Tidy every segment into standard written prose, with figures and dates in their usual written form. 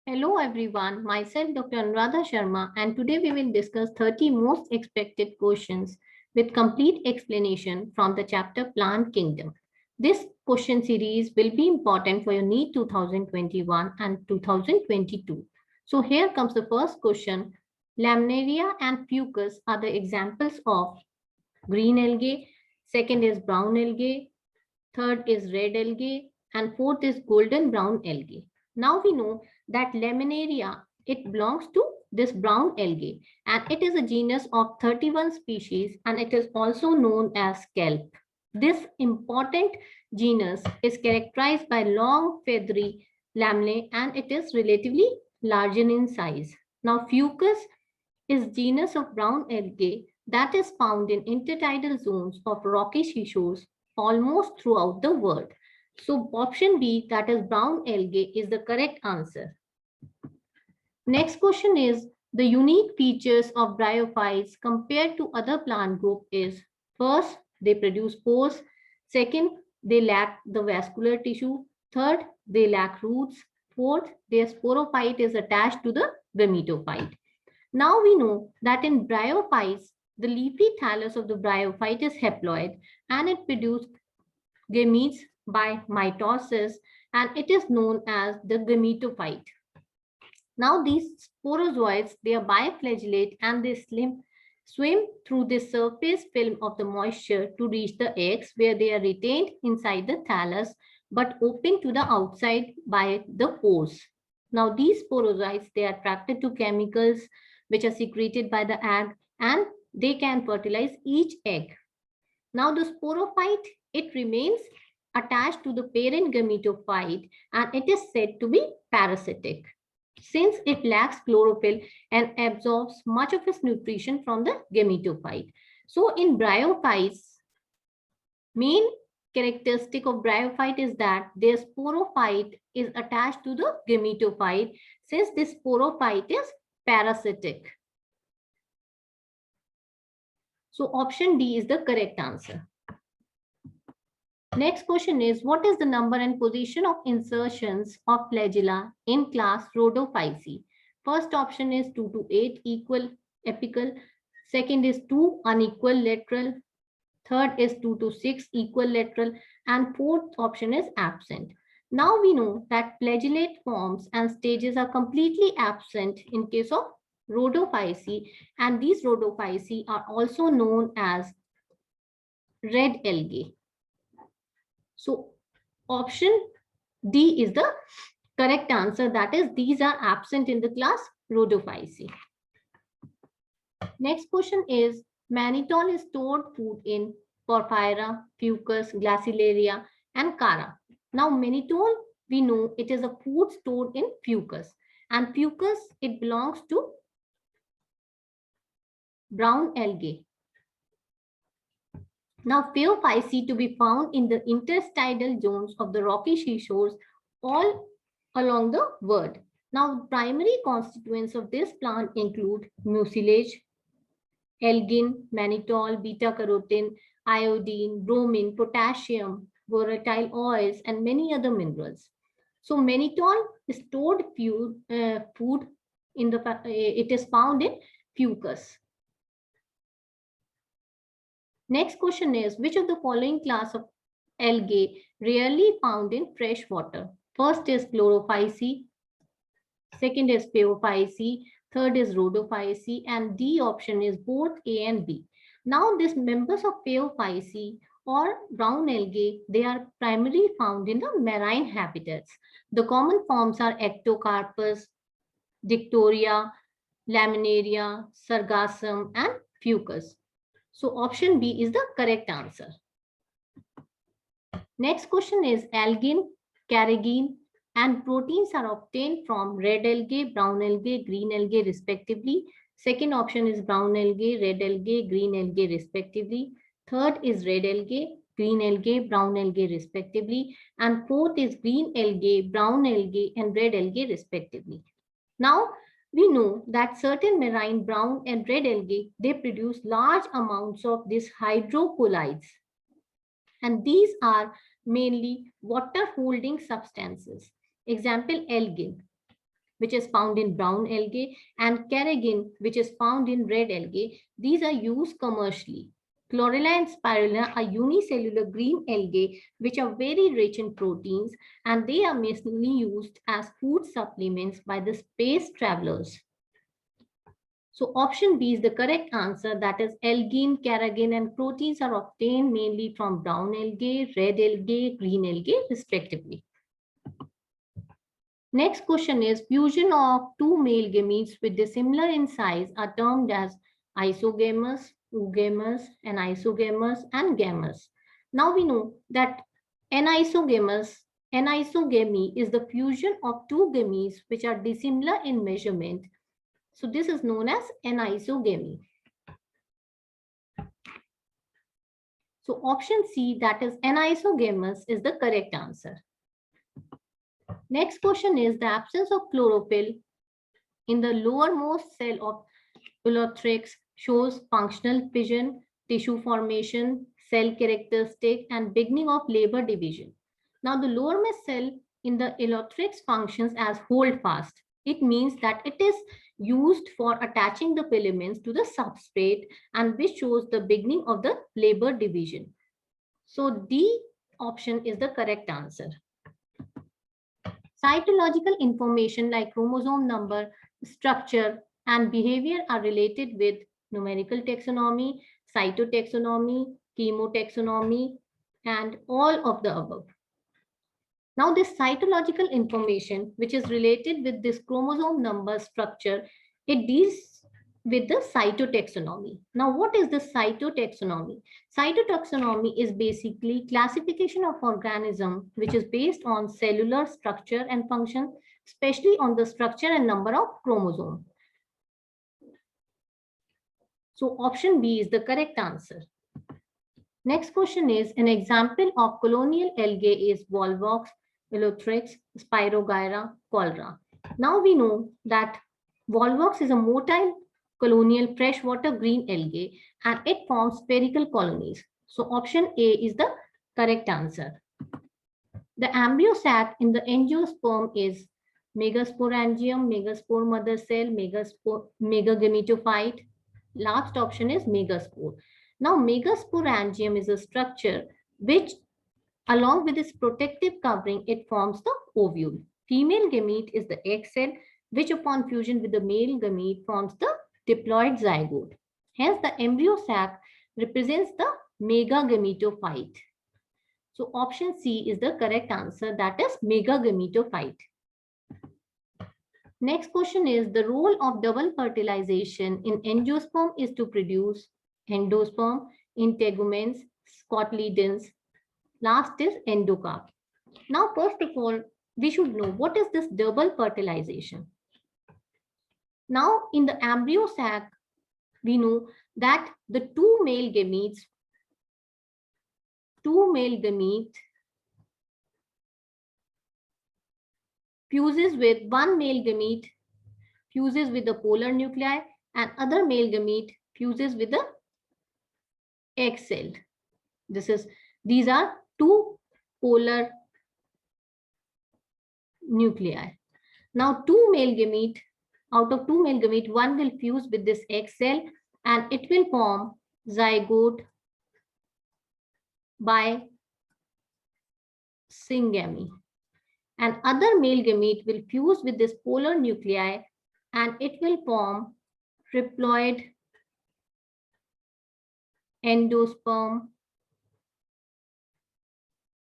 Hello everyone, myself Dr. Anuradha Sharma, and today we will discuss 30 most expected questions with complete explanation from the chapter Plant Kingdom. This question series will be important for your NEET 2021 and 2022. So here comes the first question. Laminaria and fucus are the examples of green algae, second is brown algae, third is red algae, and fourth is golden brown algae. Now we know that Laminaria, it belongs to this brown algae and it is a genus of 31 species and it is also known as kelp. This important genus is characterized by long feathery lamellae and it is relatively larger in size. Now fucus is genus of brown algae that is found in intertidal zones of rocky seashores almost throughout the world. So option B, that is brown algae, is the correct answer. Next question is the unique features of bryophytes compared to other plant group is first, they produce pores. Second, they lack the vascular tissue. Third, they lack roots. Fourth, their sporophyte is attached to the gametophyte. Now we know that in bryophytes, the leafy thallus of the bryophyte is haploid and it produces gametes by mitosis and it is known as the gametophyte. Now these sporozoites, they are biflagellate and they swim through the surface film of the moisture to reach the eggs where they are retained inside the thallus but open to the outside by the pores. Now these sporozoites, they are attracted to chemicals which are secreted by the egg and they can fertilize each egg. Now the sporophyte, it remains attached to the parent gametophyte and it is said to be parasitic since it lacks chlorophyll and absorbs much of its nutrition from the gametophyte. So in bryophytes, main characteristic of bryophyte is that their sporophyte is attached to the gametophyte since this sporophyte is parasitic. So option D is the correct answer. Next question is, what is the number and position of insertions of flagella in class Rhodophyceae? First option is 2 to 8 equal apical. Second is 2 unequal lateral. Third is 2 to 6 equal lateral. And fourth option is absent. Now we know that flagellate forms and stages are completely absent in case of Rhodophyceae, and these Rhodophyceae are also known as red algae. So option D is the correct answer. That is, these are absent in the class Rhodophyceae. Next question is, mannitol is stored food in Porphyra, Fucus, Glacilaria, and Cara. Now mannitol, we know it is a food stored in Fucus, and Fucus, it belongs to brown algae. Now, Phaeophyceae to be found in the interstitial zones of the rocky seashores all along the world. Now, primary constituents of this plant include mucilage, algin, mannitol, beta-carotene, iodine, bromine, potassium, volatile oils, and many other minerals. So, mannitol is stored food in the it is found in fucus. Next question is, which of the following class of algae rarely found in fresh water? First is Chlorophyceae, second is Phaeophyceae, third is Rhodophyceae, and D option is both A and B. Now these members of Phaeophyceae or brown algae, they are primarily found in the marine habitats. The common forms are Ectocarpus, Dictoria, Laminaria, Sargassum, and Fucus. So option B is the correct answer. Next question is, algin, carrageen, and proteins are obtained from red algae, brown algae, green algae respectively. Second option is brown algae, red algae, green algae respectively. Third is red algae, green algae, brown algae respectively. And fourth is green algae, brown algae, and red algae respectively. Now, we know that certain marine brown and red algae, they produce large amounts of these hydrocolloids. And these are mainly water holding substances. Example, algin. which is found in brown algae, and carrageen, which is found in red algae. These are used commercially. Chlorella and spirulina are unicellular green algae which are very rich in proteins, and they are mainly used as food supplements by the space travelers. So option B is the correct answer, that is algine, carrageen, and proteins are obtained mainly from brown algae, red algae, green algae respectively. Next question is, fusion of two male gametes with dissimilar in size are termed as isogamous, oogamous, anisogamous, and gamous. Now we know that anisogamy is the fusion of two gametes which are dissimilar in measurement. So this is known as anisogamy. So option C, that is anisogamous, is the correct answer. Next question is, the absence of chlorophyll in the lowermost cell of Ulothrix shows functional fission, tissue formation, cell characteristic, and beginning of labor division. Now the lowermost cell in the Ulothrix functions as holdfast. It means that it is used for attaching the filaments to the substrate, and which shows the beginning of the labor division. So D option is the correct answer. Cytological information like chromosome number, structure, and behavior are related with numerical taxonomy, cytotaxonomy, chemotaxonomy, and all of the above. Now, this cytological information, which is related with this chromosome number structure, it deals with the cytotaxonomy. Now, what is the cytotaxonomy? Cytotaxonomy is basically classification of organism which is based on cellular structure and function, especially on the structure and number of chromosomes. So option B is the correct answer. Next question is, an example of colonial algae is Volvox, Ulothrix, Spirogyra, Cholera. Now we know that Volvox is a motile colonial freshwater green algae, and it forms spherical colonies. So option A is the correct answer. The embryo sac in the angiosperm is megasporangium, megaspore mother cell, megagametophyte. Last option is megaspore. Now megasporangium is a structure which, along with its protective covering, it forms the ovule. Female gamete is the egg cell, which upon fusion with the male gamete forms the diploid zygote. Hence, the embryo sac represents the megagametophyte. So option C is the correct answer, that is megagametophyte. Next question is, the role of double fertilization in angiosperm is to produce endosperm, integuments, cotyledons. Last is endocarp. Now, first of all, we should know what is this double fertilization. Now, in the embryo sac, we know that the two male gamete fuses with one male gamete, fuses with the polar nuclei, and other male gamete fuses with the egg cell. These are two polar nuclei. Now, out of two male gamete, one will fuse with this egg cell, and it will form zygote by syngamy. And other male gamete will fuse with this polar nuclei, and it will form triploid endosperm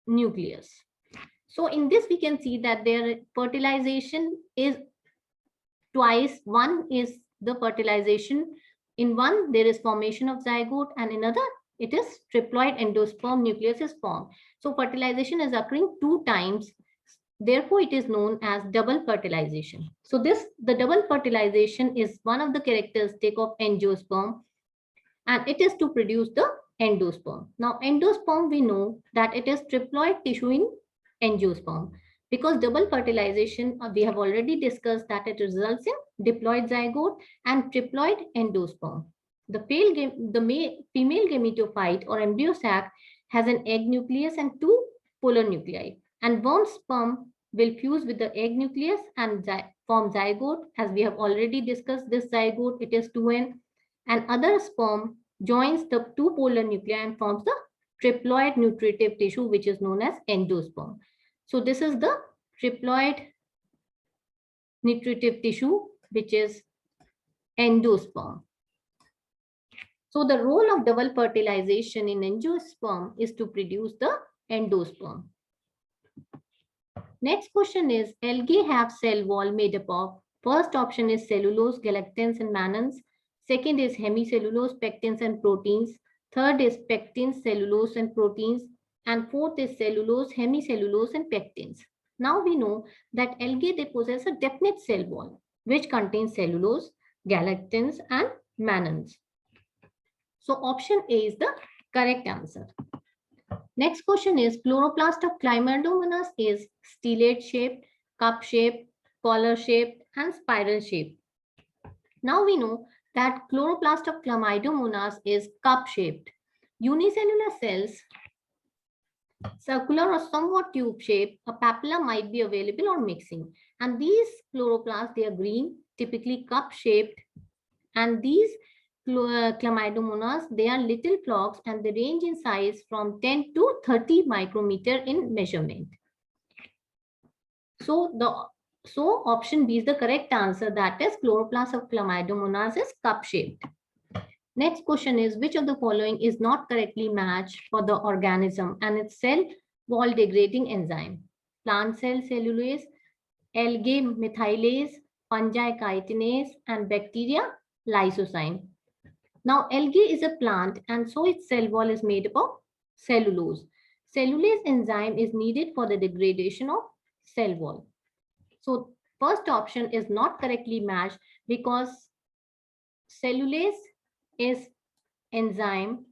nucleus. So in this, we can see that their fertilization is twice. One is the fertilization. In one, there is formation of zygote, and in another, it is triploid endosperm nucleus is formed. So fertilization is occurring two times. Therefore, it is known as double fertilization. So the double fertilization is one of the characteristic of angiosperm, and it is to produce the endosperm. Now, endosperm, we know that it is triploid tissue in angiosperm. Because double fertilization, we have already discussed that it results in diploid zygote and triploid endosperm. The female gametophyte or embryo sac has an egg nucleus and two polar nuclei. And worm sperm will fuse with the egg nucleus and form zygote. As we have already discussed this zygote, it is 2n. And other sperm joins the two polar nuclei and forms the triploid nutritive tissue, which is known as endosperm. So this is the triploid nutritive tissue, which is endosperm. So the role of double fertilization in angiosperm is to produce the endosperm. Next question is, algae have cell wall made up of, first option is cellulose, galactans and mannans. Second is hemicellulose, pectins and proteins. Third is pectins, cellulose and proteins. And fourth is cellulose, hemicellulose and pectins. Now we know that algae, they possess a definite cell wall, which contains cellulose, galactans and mannans. So option A is the correct answer. Next question is, chloroplast of Chlamydomonas is stellate shaped, cup shaped, collar shaped and spiral shaped. Now we know that chloroplast of Chlamydomonas is cup shaped. Unicellular cells, circular or somewhat tube shaped, a papilla might be available or mixing. And these chloroplasts, they are green, typically cup shaped. And these Chlamydomonas, they are little flocks and they range in size from 10 to 30 micrometer in measurement. So option B is the correct answer, that is chloroplast of Chlamydomonas is cup shaped. Next question is, which of the following is not correctly matched for the organism and its cell wall degrading enzyme? Plant cell cellulase, algae methylase, fungi chitinase and bacteria lysozyme. Now, algae is a plant and so its cell wall is made up of cellulose. Cellulase enzyme is needed for the degradation of cell wall. So, first option is not correctly matched because cellulase is enzyme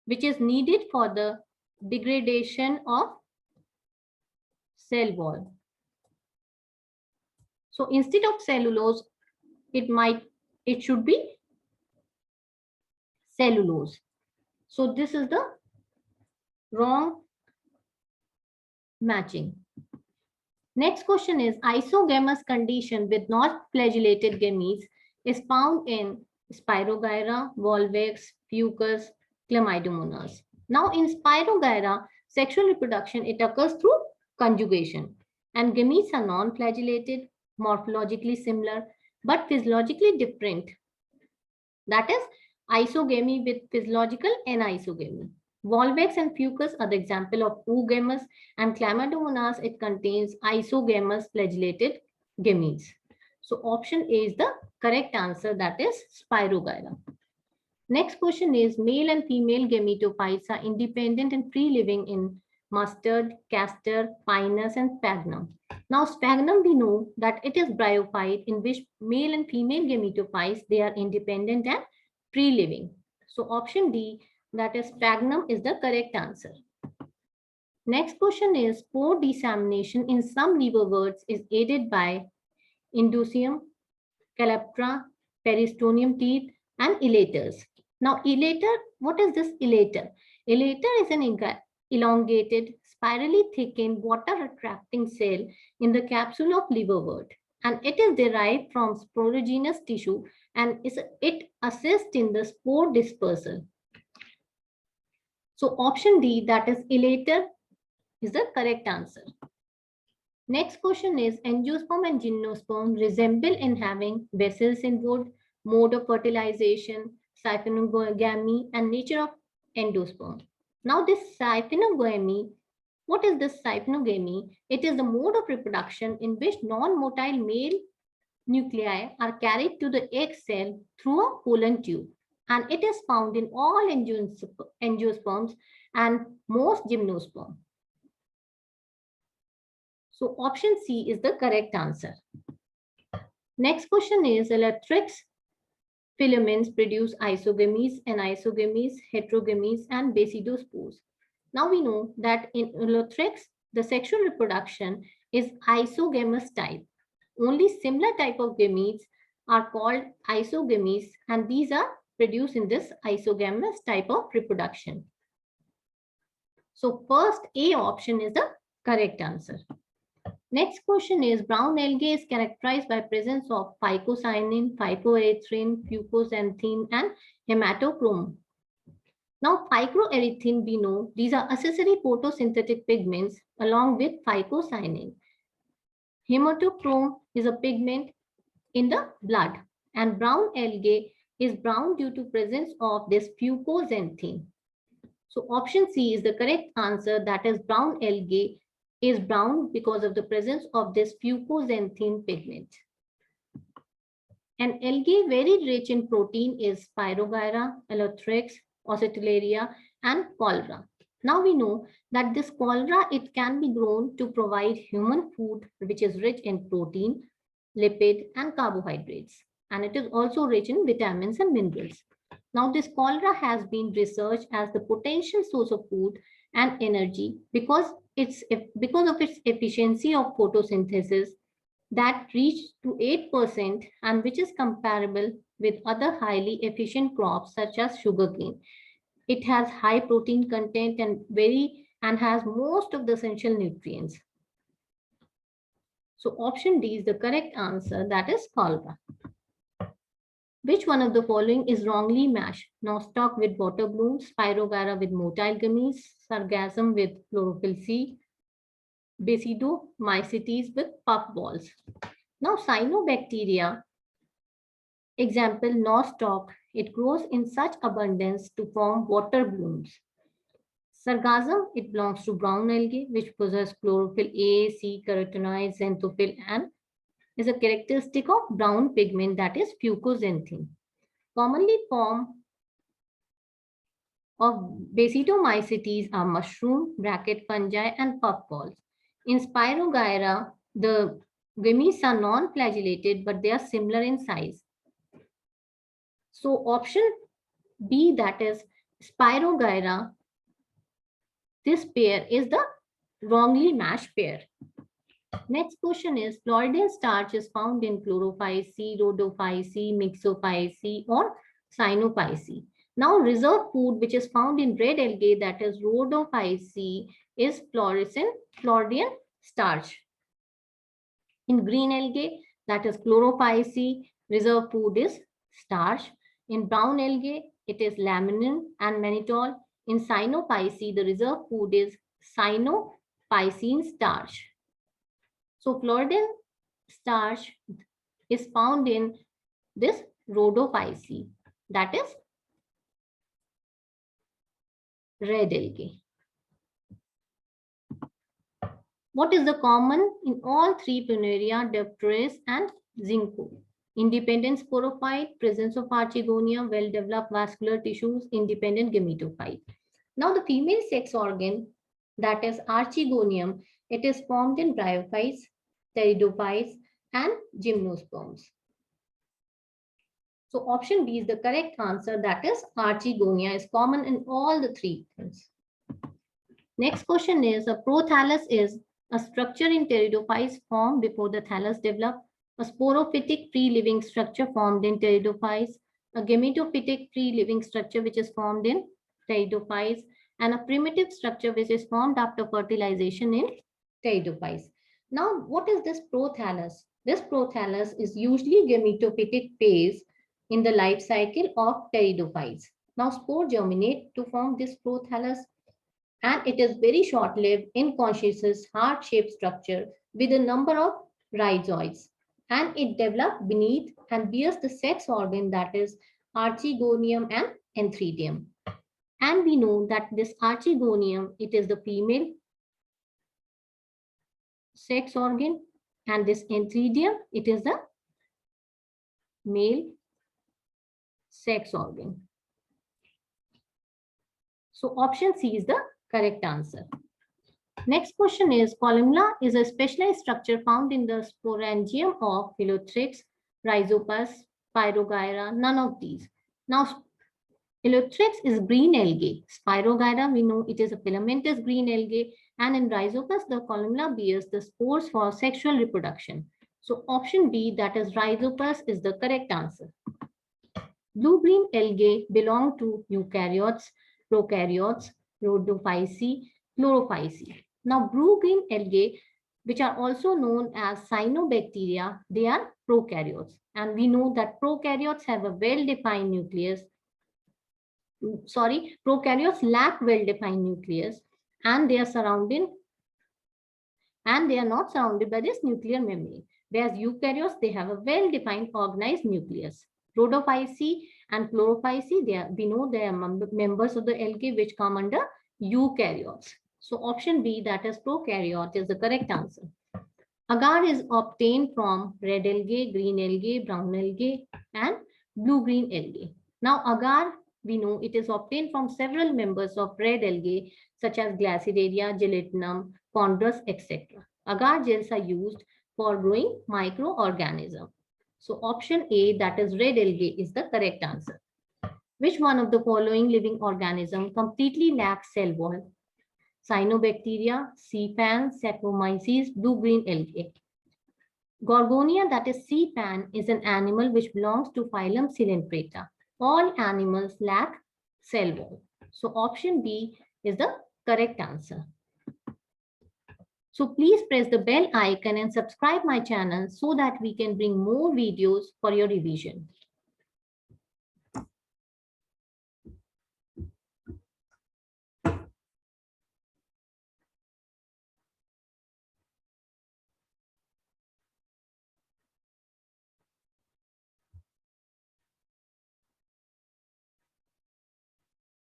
which is needed for the degradation of cell wall. So, instead of cellulose, it should be cellulose. So this is the wrong matching. Next question is, isogamous condition with not flagellated gametes is found in Spirogyra, Volvox, Fucus, Chlamydomonas. Now in Spirogyra, sexual reproduction, it occurs through conjugation and gametes are non-flagellated, morphologically similar, but physiologically different. That is isogamy with physiological anisogamy. Volvox and Fucus are the example of oogamous, and Chlamydomonas, it contains isogamous flagellated gametes. So option A is the correct answer, that is Spirogyra. Next question is, male and female gametophytes are independent and free living in mustard, castor, pinus and sphagnum. Now sphagnum, we know that it is bryophyte in which male and female gametophytes, they are independent and free living. So option D, that is sphagnum, is the correct answer. Next question is, spore dissemination in some liverworts is aided by Indusium, Calyptra, Peristonium teeth and elaters. Now elater, what is this elater? Elater is an elongated, spirally thickened, water-attracting cell in the capsule of liverwort, and it is derived from sporogenous tissue and it assists in the spore dispersal. So option D, that is elater, is the correct answer. Next question is, angiosperm and gymnosperm resemble in having vessels in wood, mode of fertilization, siphonogamy and nature of endosperm. Now this siphonogamy, what is this siphonogamy? It is the mode of reproduction in which non-motile male nuclei are carried to the egg cell through a pollen tube, and it is found in all angiosperms and most gymnosperm. So option C is the correct answer. Next question is, Elatrix filaments produce isogamies, anisogamies, heterogamies and basidospores. Now we know that in Elatrix, the sexual reproduction is isogamous type. Only similar type of gametes are called isogamies, and these are produced in this isogamous type of reproduction. So first A option is the Correct answer. Next question is brown algae is characterized by presence of phycocyanin, phycoerythrin, fucoxanthin, and hematochrome. Now, phycoerythrin, we know these are accessory photosynthetic pigments along with phycocyanin. Hematochrome is a pigment in the blood, and brown algae is brown due to presence of this fucoxanthin. So option C is the correct answer, that is brown algae is brown because of the presence of this fucoxanthin pigment. An algae very rich in protein is Spirogyra, Alothrix, Ocellaria, and Cholera. Now we know that this cholera, it can be grown to provide human food which is rich in protein, lipid, and carbohydrates. And it is also rich in vitamins and minerals. Now this cholera has been researched as the potential source of food and energy because of its efficiency of photosynthesis that reached to 8% and which is comparable with other highly efficient crops such as sugarcane. It has high protein content and has most of the essential nutrients. So option D is the correct answer, that is cholera. Which one of the following is wrongly mashed? Nostoc with water blooms, Spirogyra with motile gummies, Sargassum with chlorophyll C, Basidiomycetes with puffballs. Now cyanobacteria, example nostoc, it grows in such abundance to form water blooms. Sargassum, it belongs to brown algae which possess chlorophyll A, C, carotenoids, xanthophyll, and is a characteristic of brown pigment, that is fucoxanthin. Commonly form of Basidiomycetes are mushroom, bracket fungi, and puffballs. In Spirogyra, the gummies are non-flagellated, but they are similar in size. So option B, that is Spirogyra, this pair is the wrongly mashed pair. Next question is, Floridian starch is found in Chlorophyceae, Rhodophyceae, Mixophyceae, or Cyanophyceae. Now, reserve food which is found in red algae, that is Rhodophyceae, is Floridian starch. In green algae, that is Chlorophyceae, reserve food is starch. In brown algae, it is laminin and mannitol. In Cyanophyceae, the reserve food is cyanophycine starch. So Floridian starch is found in this Rhodophyceae, that is red algae. What is the common in all three Planaria, Dipteris, and Ginkgo? Independent sporophyte, presence of archegonia, well-developed vascular tissues, independent gametophyte. Now the female sex organ, that is archegonium, it is formed in bryophytes, pteridophytes, and gymnosperms. So option B is the correct answer, that is archegonia is common in all the three things. Next question is, a prothallus is a structure in pteridophytes formed before the thallus developed, a sporophytic free-living structure formed in pteridophytes, a gametophytic free-living structure which is formed in pteridophytes, and a primitive structure which is formed after fertilization in pteridophytes. Now, what is this prothallus? This prothallus is usually gametophytic phase in the life cycle of pteridophytes. Now, spore germinate to form this prothallus, and it is very short-lived, inconspicuous, heart-shaped structure with a number of rhizoids. And it develops beneath and bears the sex organ, that is archegonium and antheridium. And we know that this archegonium, it is the female sex organ, and this antheridium, it is the male sex organ. So option C is the correct answer. Next question is, columella is a specialized structure found in the sporangium of Phyllothrips, Rhizopus, Spirogyra, none of these. Now, Phyllothrips is green algae. Spirogyra, we know it is a filamentous green algae, and in Rhizopus, the columella bears the spores for sexual reproduction. So option B, that is Rhizopus, is the correct answer. Blue-green algae belong to eukaryotes, prokaryotes, rhodophyceae, chlorophyceae. Now, blue-green algae, which are also known as cyanobacteria, they are prokaryotes. And we know that prokaryotes have a well-defined nucleus. Prokaryotes lack well-defined nucleus, and they are not surrounded by this nuclear membrane. Whereas eukaryotes, they have a well-defined organized nucleus. Rhodophyceae and chlorophyceae, we know they are members of the algae which come under eukaryotes. So option B, that is prokaryote, is the correct answer. Agar is obtained from red algae, green algae, brown algae, and blue-green algae. Now, agar, we know it is obtained from several members of red algae such as Glacidaria, Gelatinum, Chondrus, etc. Agar gels are used for growing microorganisms. So option A, that is red algae, is the correct answer. Which one of the following living organism completely lacks cell wall? Cyanobacteria, sea fan, Saccharomyces, blue-green algae. Gorgonia, that is sea fan, is an animal which belongs to phylum Coelenterata. All animals lack cell wall. So option B is the correct answer. So please press the bell icon and subscribe my channel so that we can bring more videos for your revision.